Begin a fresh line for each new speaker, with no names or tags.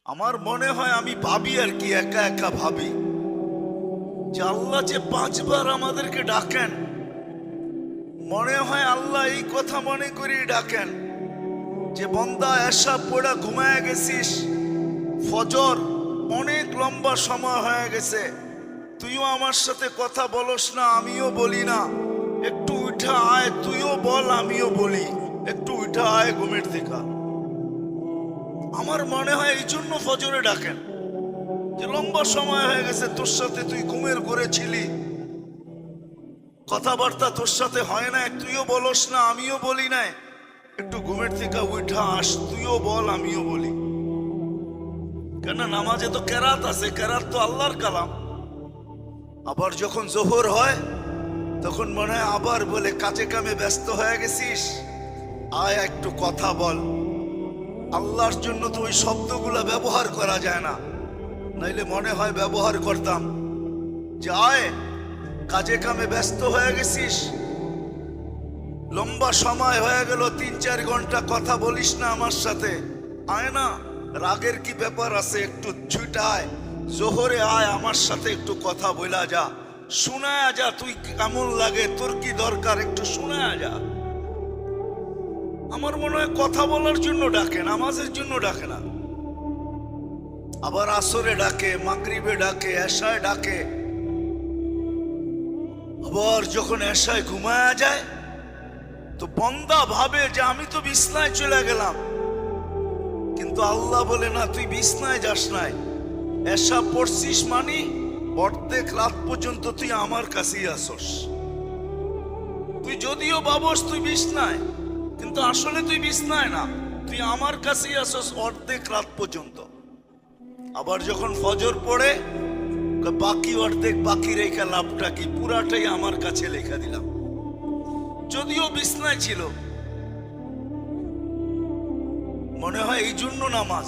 আমার মনে হয় আমি ভাবি আর কি, একা একা ভাবি যে আল্লাহ যে 5 বার আমাদেরকে ডাকেন, মনে হয় আল্লাহ এই কথা মনে করেই ডাকেন যে বন্দা এসা পড়া ঘুমায় গেছিস, ফজর অনেক লম্বা সময় হয়ে গেছে, তুইও আমার সাথে কথা বলস না, আমিও বলি না, একটু উঠা আয়, তুইও বল আমিও বলি, একটু উঠা আয় ঘুমের থেকে। আমার মনে হয় এই জন্য ফজরে ডাকেন যে লম্বা সময় হয়ে গেছে, তোর সাথে তুই ঘুমের ঘরে ছিলি, কথাবার্তা তোর সাথে হয় না, তুইও বলস না আমিও বলি না, একটু ঘুমের থেকে উঠা আস, তুইও বল আমিও বলি। কেন নামাজে তো কেরাত আছে, কেরাত তো আল্লাহর কালাম। আবার যখন জোহর হয় তখন মনে হয় আবার বলে কাজে কামে ব্যস্ত হয়ে গেছিস, আয় একটু কথা বল। আল্লাহর জন্য তো ওই শব্দগুলা ব্যবহার করা যায় না, নাইলে মনে হয় ব্যবহার করতাম যে আয় কাজে কামে ব্যস্ত হয়ে গেছিস, লম্বা সময় হয়ে গেল, 3-4 ঘন্টা কথা বলিস না আমার সাথে, আয় না, রাগের কি ব্যাপার আছে, একটু ছুটায় জোহরে আয়, আমার সাথে একটু কথা বলা যা, শোনায় যা, তুই কেমন লাগে, তোর কি দরকার, একটু শোনায় যা। আমার মনে হয় কথা বলার জন্য ডাকে, নামাজের জন্য ডাকে না। আবার আসরে ডাকে, মাগরিবে ডাকে, এশায় ডাকে। আবার যখন এশায় ঘুমায়া যায় তো বন্দা ভাবে যে আমি তো বিছনায় চলে গেলাম, কিন্তু আল্লাহ বলে না, তুই বিছনায় যাস নাই, এশা পড়ছিস মানে অর্ধেক রাত পর্যন্ত তুই আমার কাছেই আসস। তুই যদিও ভাবস তুই বিছনায়, কিন্তু আসলে তুই বিছনায় না, তুই আমার কাছেই আসস অর্ধেক রাত পর্যন্ত। আবার যখন ফজর পড়ে বাকি অর্ধেক বাকি রেখা লাভটা কি, পুরাটাই আমার কাছে লেখা দিলাম, যদিও বিছনায় ছিল। মনে হয় এই জন্য নামাজ।